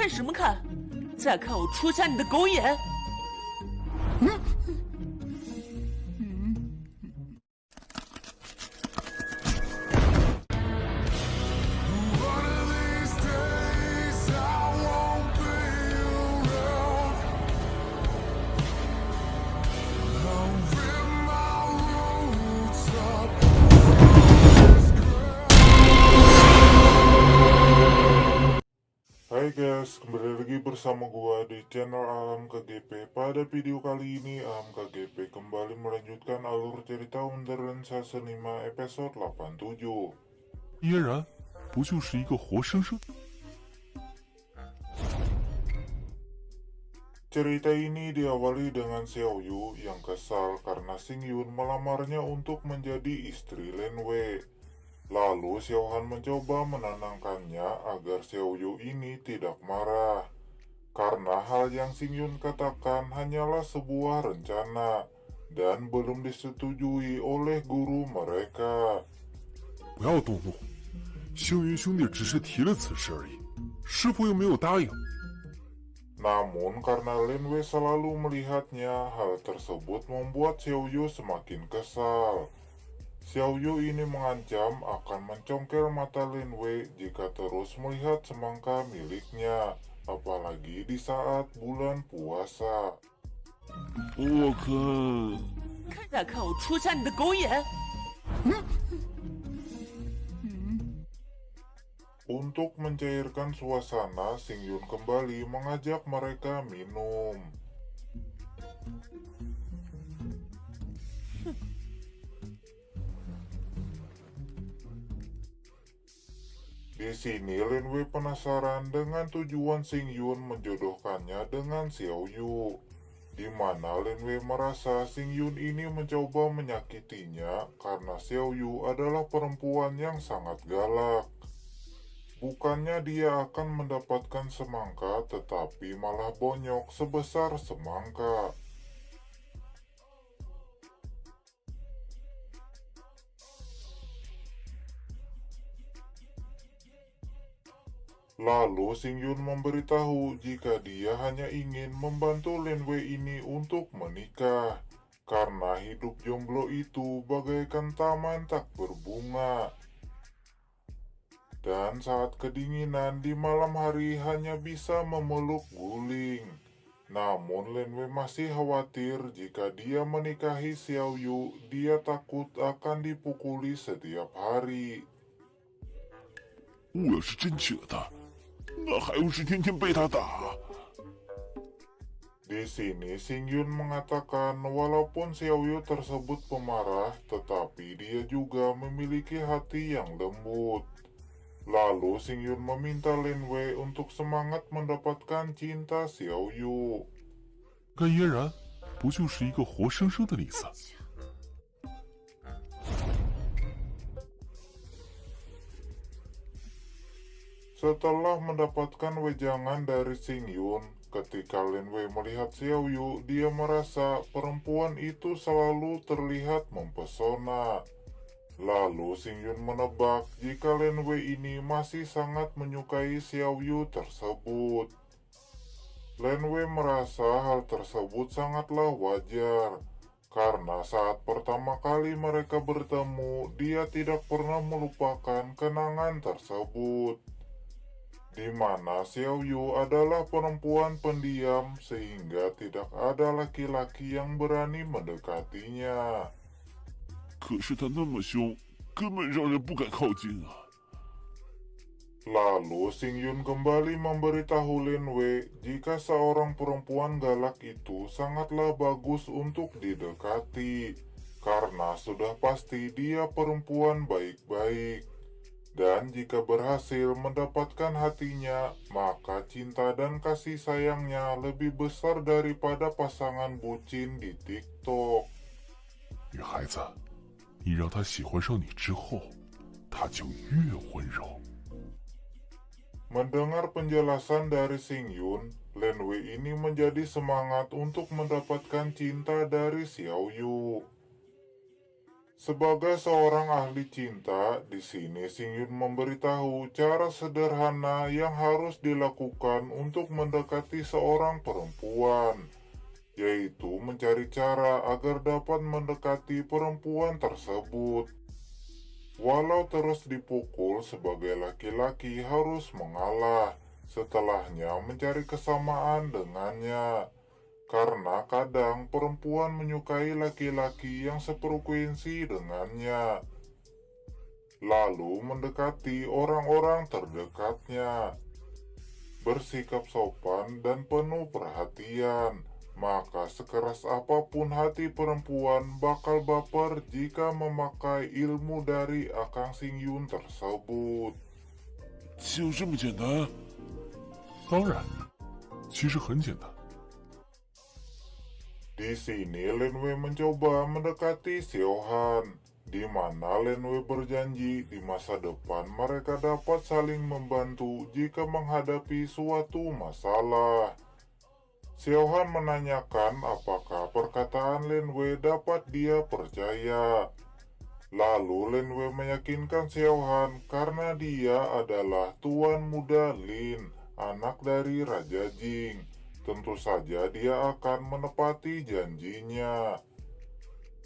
看什么看？再看我戳瞎你的狗眼！Hai guys, kembali lagi bersama gua di channel Alam KGP. Pada video kali ini Alam KGP kembali melanjutkan alur cerita Wonderland Season 5 episode 87. 嫣然不就是一个活生生？ Cerita ini diawali dengan Xiao Yu yang kesal karena Xing Yun melamarnya untuk menjadi istri Lin Wei. Lalu Xiao Han mencoba menenangkannya agar Xiao Yu ini tidak marah. Karena hal yang Xing Yun katakan hanyalah sebuah rencana dan belum disetujui oleh guru mereka. 不要动怒，星云兄弟只是提了此事而已，师傅又没有答应。 Namun karena Lin Wei selalu melihatnya, hal tersebut membuat Xiao Yu semakin kesal. Xiao Yu ini mengancam akan mencongkel mata Lin Wei jika terus melihat semangka miliknya, apalagi di saat bulan puasa. 我可再看我戳瞎你的狗眼！ Untuk mencairkan suasana, Xing Yun kembali mengajak mereka minum. Di sini Lin Wei penasaran dengan tujuan Xing Yun menjodohkannya dengan Xiao Yu, di mana Lin Wei merasa Xing Yun ini mencoba menyakitinya karena Xiao Yu adalah perempuan yang sangat galak. Bukannya dia akan mendapatkan semangka, tetapi malah bonyok sebesar semangka. Lalu Xing Yun memberitahu jika dia hanya ingin membantu Lin Wei ini untuk menikah, karena hidup jomblo itu bagaikan taman tak berbunga. Dan saat kedinginan di malam hari hanya bisa memeluk guling. Namun Lin Wei masih khawatir jika dia menikahi Xiao Yu, dia takut akan dipukuli setiap hari. 我要是真觉得，那还用是天天被他打？ Di sini Xing Yun mengatakan walaupun Xiao Yu tersebut pemarah, tetapi dia juga memiliki hati yang lembut. Lalu Xing Yun meminta Lin Wei untuk semangat mendapatkan cinta Xiao Yu. 跟嫣然不就是一个活生生的例子？ Setelah mendapatkan wejangan dari Xing Yun, ketika Lin Wei melihat Xiao Yu, dia merasa perempuan itu selalu terlihat mempesona. Lalu Xing Yun menebak jika Lin Wei ini masih sangat menyukai Xiao Yu tersebut. Lin Wei merasa hal tersebut sangatlah wajar, karena saat pertama kali mereka bertemu, dia tidak pernah melupakan kenangan tersebut. Di mana Xiao Yu adalah perempuan pendiam sehingga tidak ada laki-laki yang berani mendekatinya. 可是他那么凶，根本让人不敢靠近啊！ Lalu Xing Yun kembali memberitahu Lin Wei jika seorang perempuan galak itu sangatlah bagus untuk didekati, karena sudah pasti dia perempuan baik-baik. Dan jika berhasil mendapatkan hatinya, maka cinta dan kasih sayangnya lebih besar daripada pasangan bucin di TikTok. 女孩子，你让他喜欢上你之后，他就越温柔。 Mendengar penjelasan dari Xing Yun, Lin Wei ini menjadi semangat untuk mendapatkan cinta dari Xiao Yu. Sebagai seorang ahli cinta, di sini Xing Yun memberitahu cara sederhana yang harus dilakukan untuk mendekati seorang perempuan, yaitu mencari cara agar dapat mendekati perempuan tersebut. Walau terus dipukul, sebagai laki-laki harus mengalah, setelahnya mencari kesamaan dengannya. Karena kadang perempuan menyukai laki-laki yang sefrekuensi dengannya, lalu mendekati orang-orang terdekatnya, bersikap sopan dan penuh perhatian. Maka sekeras apapun hati perempuan bakal baper jika memakai ilmu dari Akang Xing Yun tersebut. 就这么简单？当然，其实很简单。 Di sini Lin Wei mencoba mendekati Xiao Han, di mana Lin Wei berjanji di masa depan mereka dapat saling membantu jika menghadapi suatu masalah. Xiao Han menanyakan apakah perkataan Lin Wei dapat dia percaya. Lalu Lin Wei meyakinkan Xiao Han karena dia adalah Tuan Muda Lin, anak dari Raja Jing. Tentu saja dia akan menepati janjinya.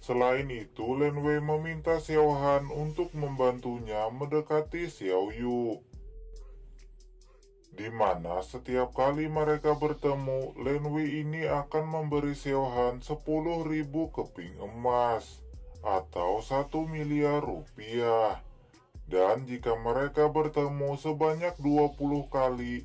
Selain itu, Lin Wei meminta Xiao Han untuk membantunya mendekati Xiao Yu. Di mana setiap kali mereka bertemu, Lin Wei ini akan memberi Xiao Han 10.000 keping emas atau 1 miliar rupiah. Dan jika mereka bertemu sebanyak 20 kali,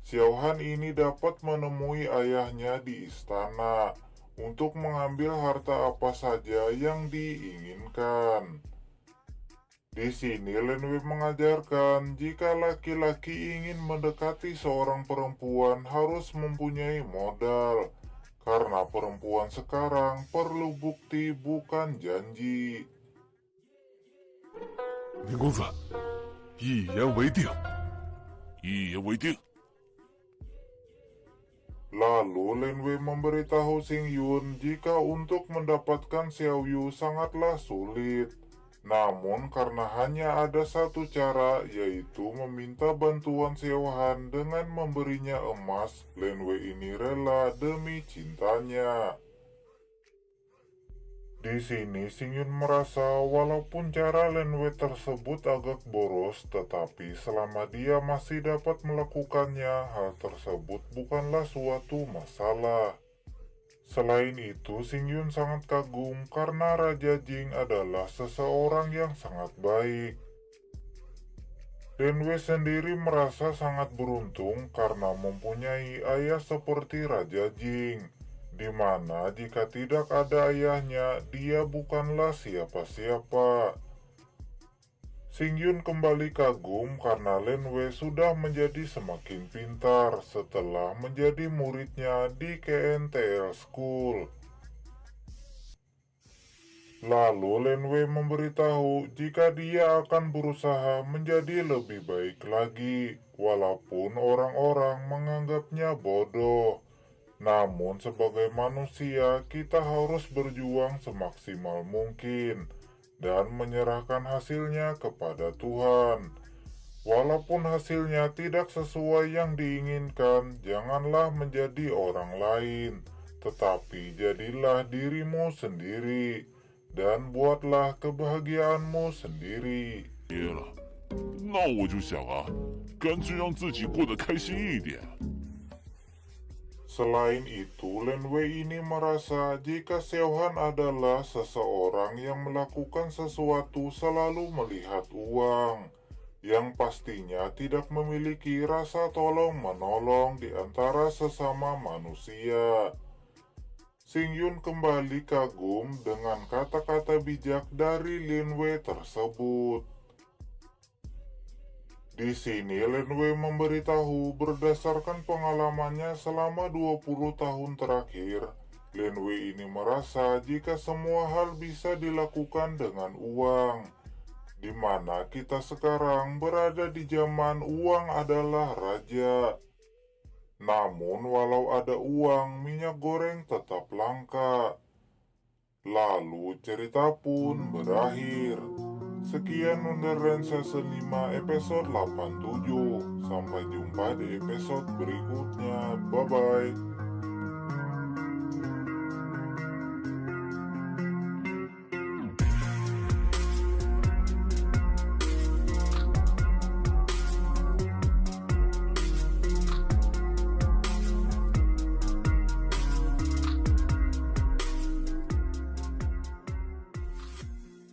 Xiao Han ini dapat menemui ayahnya di istana untuk mengambil harta apa saja yang diinginkan. Di sini Lin Wei mengajarkan jika laki-laki ingin mendekati seorang perempuan harus mempunyai modal, karena perempuan sekarang perlu bukti bukan janji. 林公子，一言为定。一言为定。 Lalu Lin Wei memberitahu Xing Yun jika untuk mendapatkan Xiao Yu sangatlah sulit. Namun karena hanya ada satu cara, yaitu meminta bantuan Xiao Han dengan memberinya emas, Lin Wei ini rela demi cintanya. Di sini Xing Yun merasa walaupun cara Lin Wei tersebut agak boros, tetapi selama dia masih dapat melakukannya, hal tersebut bukanlah suatu masalah. Selain itu, Xing Yun sangat kagum karena Raja Jing adalah seseorang yang sangat baik. Lin Wei sendiri merasa sangat beruntung karena mempunyai ayah seperti Raja Jing, di mana jika tidak ada ayahnya, dia bukanlah siapa-siapa. Xing Yun kembali kagum karena Lin Wei sudah menjadi semakin pintar setelah menjadi muridnya di KNTL School. Lalu Lin Wei memberitahu jika dia akan berusaha menjadi lebih baik lagi, walaupun orang-orang menganggapnya bodoh. Namun sebagai manusia, kita harus berjuang semaksimal mungkin dan menyerahkan hasilnya kepada Tuhan. Walaupun hasilnya tidak sesuai yang diinginkan, janganlah menjadi orang lain, tetapi jadilah dirimu sendiri dan buatlah kebahagiaanmu sendiri. 憋了，那我就想啊，干脆让自己过得开心一点。 Selain itu, Lin Wei ini merasa jika Xiao Han adalah seseorang yang melakukan sesuatu selalu melihat uang, yang pastinya tidak memiliki rasa tolong-menolong di antara sesama manusia. Xing Yun kembali kagum dengan kata-kata bijak dari Lin Wei tersebut. Di sini Lin Wei memberitahu berdasarkan pengalamannya selama 20 tahun terakhir, Lin Wei ini merasa jika semua hal bisa dilakukan dengan uang, di mana kita sekarang berada di zaman uang adalah raja. Namun walau ada uang, minyak goreng tetap langka. Lalu cerita pun berakhir. Sekian Wonderland Season 5 episode 87. Sampai jumpa di episode berikutnya. Bye-bye.